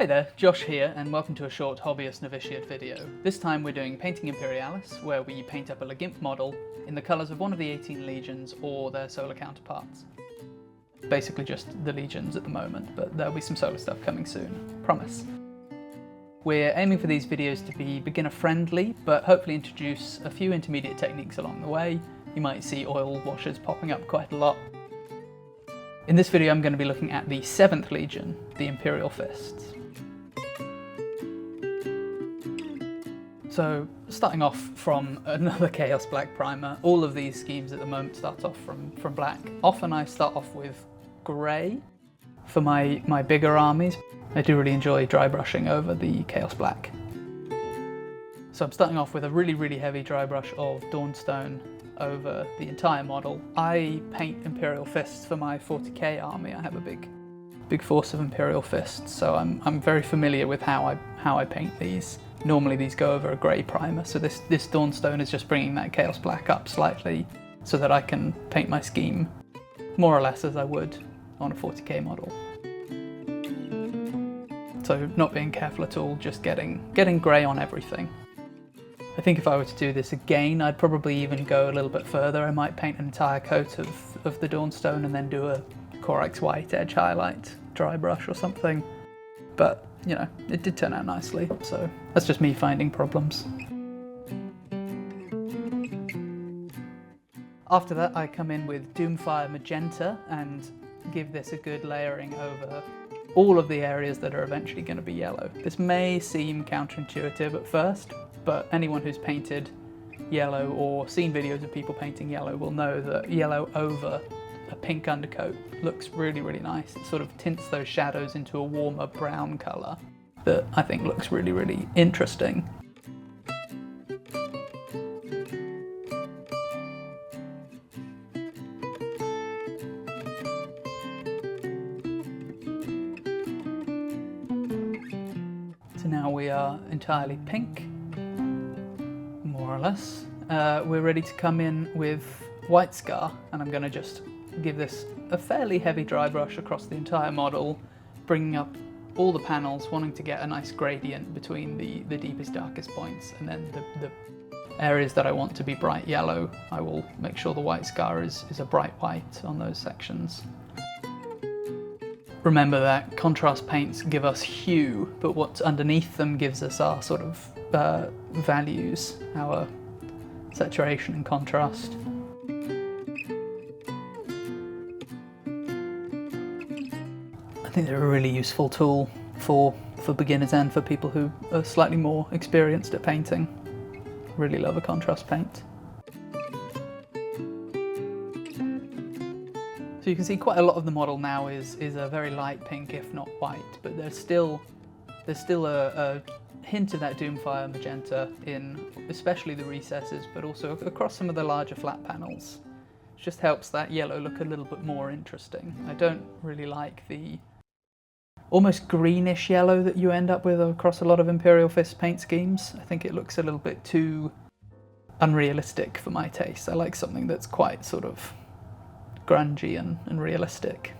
Hi there, Josh here, and welcome to a short hobbyist novitiate video. This time we're doing Painting Imperialis, where we paint up a Legimp model in the colours of one of the 18 Legions or their solar counterparts. Basically just the Legions at the moment, but there'll be some solar stuff coming soon, promise. We're aiming for these videos to be beginner friendly, but hopefully introduce a few intermediate techniques along the way. You might see oil washes popping up quite a lot. In this video I'm going to be looking at the 7th Legion, the Imperial Fists. So, starting off from another Chaos Black primer, all of these schemes at the moment start off from black. Often I start off with grey for my bigger armies. I do really enjoy dry brushing over the Chaos Black. So I'm starting off with a really heavy dry brush of Dawnstone over the entire model. I paint Imperial Fists for my 40k army. I have a big force of Imperial Fists, so I'm very familiar with how I paint these. Normally these go over a grey primer, so this Dawnstone is just bringing that Chaos Black up slightly so that I can paint my scheme more or less as I would on a 40k model. So not being careful at all, just getting grey on everything. I think if I were to do this again, I'd probably even go a little bit further. I might paint an entire coat of the Dawnstone and then do a Corax White edge highlight, dry brush or something. But, you know, it did turn out nicely, so that's just me finding problems. After that, I come in with Doomfire Magenta and give this a good layering over all of the areas that are eventually going to be yellow. This may seem counterintuitive at first, but anyone who's painted yellow or seen videos of people painting yellow will know that yellow over a pink undercoat looks really nice. It sort of tints those shadows into a warmer brown colour that I think looks really interesting. So now we are entirely pink, more or less. We're ready to come in with White Scar, and I'm going to just give this a fairly heavy dry brush across the entire model, bringing up all the panels, wanting to get a nice gradient between the deepest, darkest points, and then the areas that I want to be bright yellow, I will make sure the White Scar is a bright white on those sections. Remember that contrast paints give us hue, but what's underneath them gives us our sort of values, our saturation and contrast. I think they're a really useful tool for beginners and for people who are slightly more experienced at painting. Really love a contrast paint. So you can see quite a lot of the model now is a very light pink, if not white, but there's still a hint of that Doomfire Magenta in especially the recesses, but also across some of the larger flat panels. It just helps that yellow look a little bit more interesting. I don't really like the almost greenish yellow that you end up with across a lot of Imperial Fist paint schemes. I think it looks a little bit too unrealistic for my taste. I like something that's quite sort of grungy and realistic.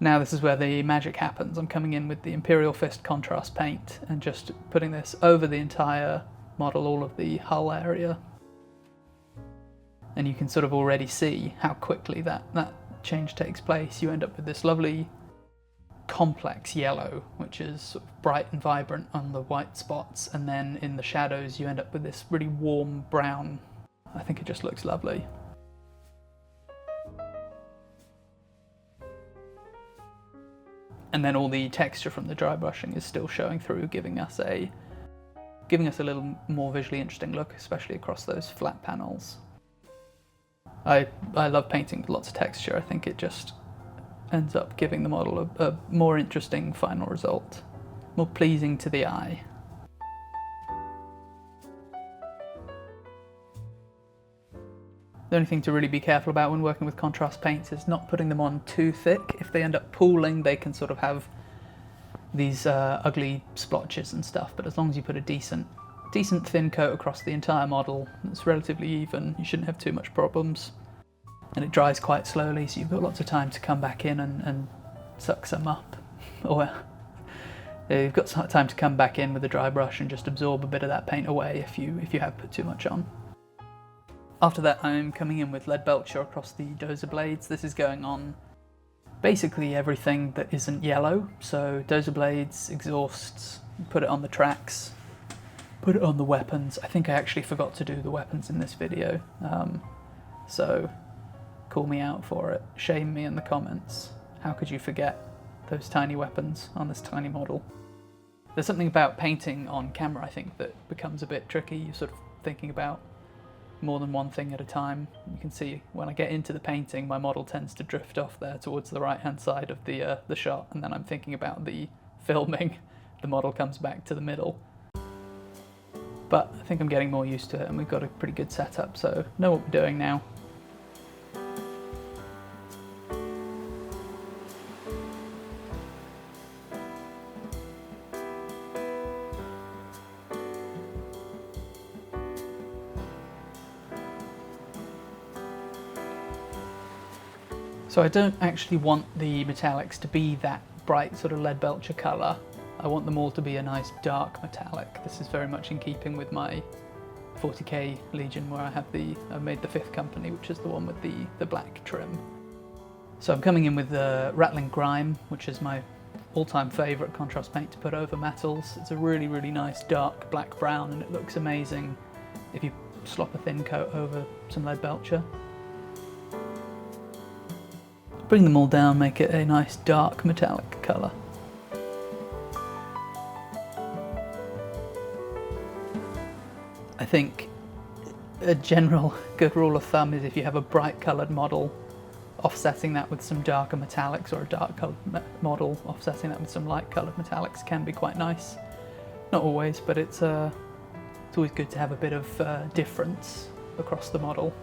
Now this is where the magic happens. I'm coming in with the Imperial Fist contrast paint and just putting this over the entire model, all of the hull area. And you can sort of already see how quickly that change takes place. You end up with this lovely complex yellow, which is sort of bright and vibrant on the white spots, and then in the shadows you end up with this really warm brown. I think it just looks lovely. And then all the texture from the dry brushing is still showing through, giving us a little more visually interesting look, especially across those flat panels. I love painting with lots of texture. I think it just ends up giving the model a more interesting final result, more pleasing to the eye. The only thing to really be careful about when working with contrast paints is not putting them on too thick. If they end up pooling, they can sort of have these ugly splotches and stuff, but as long as you put a decent thin coat across the entire model, it's relatively even, you shouldn't have too much problems. And it dries quite slowly, so you've got lots of time to come back in and suck some up. or you've got time to come back in with the dry brush and just absorb a bit of that paint away if you have put too much on. After that, I'm coming in with Leadbelcher across the dozer blades. This is going on basically everything that isn't yellow, so dozer blades, exhausts, put it on the tracks, put it on the weapons. I think I actually forgot to do the weapons in this video, so call me out for it, shame me in the comments. How could you forget those tiny weapons on this tiny model? There's something about painting on camera, I think, that becomes a bit tricky. You're sort of thinking about more than one thing at a time. You can see when I get into the painting, my model tends to drift off there towards the right hand side of the shot, and then I'm thinking about the filming, the model comes back to the middle. But I think I'm getting more used to it, and we've got a pretty good setup, so know what we're doing now. So I don't actually want the metallics to be that bright sort of Leadbelcher colour. I want them all to be a nice dark metallic. This is very much in keeping with my 40k Legion, where I made the 5th company, which is the one with the black trim. So I'm coming in with the Ratling Grime, which is my all-time favourite contrast paint to put over metals. It's a really, really nice dark black brown, and it looks amazing if you slop a thin coat over some Leadbelcher. Bring them all down, make it a nice dark metallic colour. I think a general good rule of thumb is if you have a bright coloured model, offsetting that with some darker metallics, or a dark coloured model, offsetting that with some light coloured metallics can be quite nice. Not always, but it's always good to have a bit of difference across the model.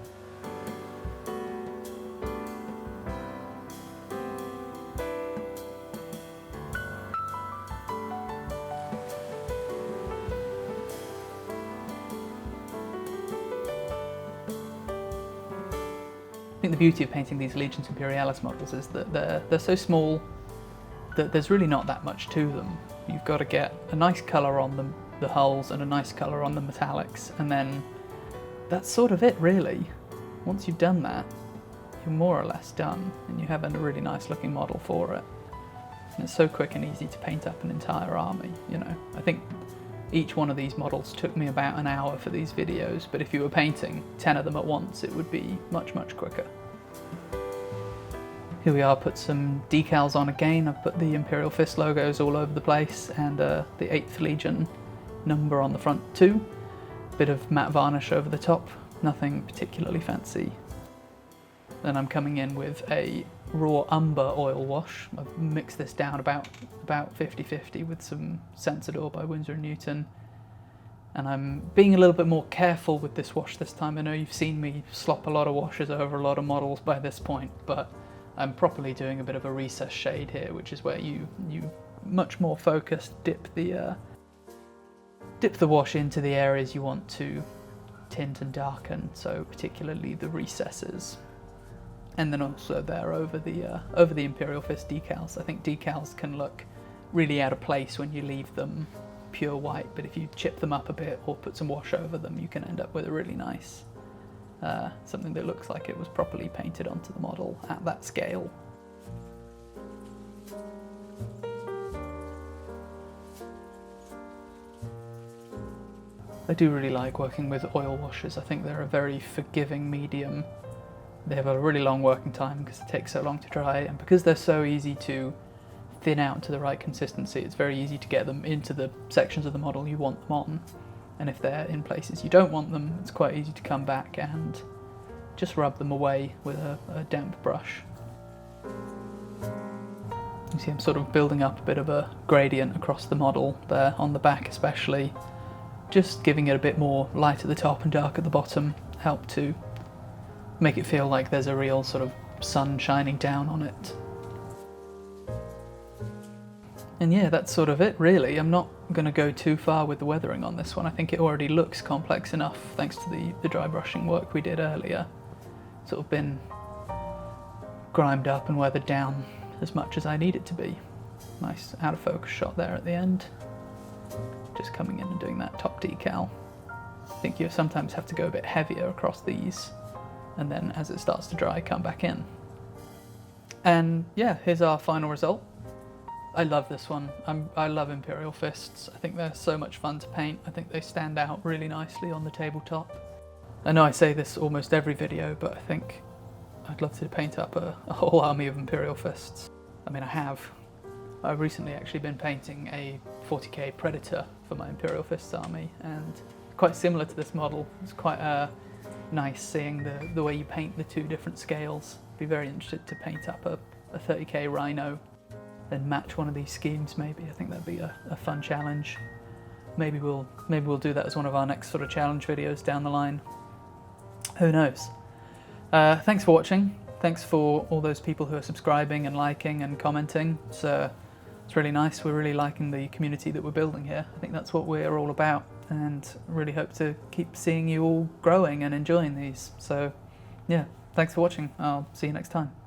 I think the beauty of painting these Legions Imperialis models is that they're so small that there's really not that much to them. You've got to get a nice colour on the hulls and a nice colour on the metallics, and then that's sort of it really. Once you've done that, you're more or less done, and you have a really nice looking model for it. And it's so quick and easy to paint up an entire army, you know. I think each one of these models took me about an hour for these videos, but if you were painting 10 of them at once, it would be much, much quicker. Here we are, put some decals on again. I've put the Imperial Fist logos all over the place, and the 8th Legion number on the front too. Bit of matte varnish over the top, nothing particularly fancy. Then I'm coming in with a raw Umber oil wash. I've mixed this down about 50-50 with some Sensador by Winsor & Newton. And I'm being a little bit more careful with this wash this time. I know you've seen me slop a lot of washes over a lot of models by this point, but I'm properly doing a bit of a recess shade here, which is where you much more focused dip the wash into the areas you want to tint and darken, so particularly the recesses. And then also there over the Imperial Fist decals. I think decals can look really out of place when you leave them pure white, but if you chip them up a bit or put some wash over them, you can end up with a really nice, something that looks like it was properly painted onto the model at that scale. I do really like working with oil washes. I think they're a very forgiving medium. They have a really long working time because it takes so long to dry, and because they're so easy to thin out to the right consistency, it's very easy to get them into the sections of the model you want them on. And if they're in places you don't want them, it's quite easy to come back and just rub them away with a damp brush. You see I'm sort of building up a bit of a gradient across the model there, on the back especially. Just giving it a bit more light at the top and dark at the bottom help to make it feel like there's a real sort of sun shining down on it. And yeah, that's sort of it really. I'm not going to go too far with the weathering on this one. I think it already looks complex enough thanks to the dry brushing work we did earlier. Sort of been grimed up and weathered down as much as I need it to be. Nice out of focus shot there at the end. Just coming in and doing that top decal. I think you sometimes have to go a bit heavier across these, and then as it starts to dry, come back in. And yeah, here's our final result. I love this one. I love Imperial Fists. I think they're so much fun to paint. I think they stand out really nicely on the tabletop. I know I say this almost every video, but I think I'd love to paint up a whole army of Imperial Fists. I mean, I have. I've recently actually been painting a 40k Predator for my Imperial Fists army, and quite similar to this model. It's quite nice seeing the way you paint the two different scales. Be very interested to paint up a 30k Rhino and match one of these schemes maybe. I think that'd be a fun challenge. Maybe we'll do that as one of our next sort of challenge videos down the line. Who knows? Thanks for watching. Thanks for all those people who are subscribing and liking and commenting. It's really nice. We're really liking the community that we're building here. I think that's what we're all about, and really hope to keep seeing you all growing and enjoying these. So yeah, thanks for watching. I'll see you next time.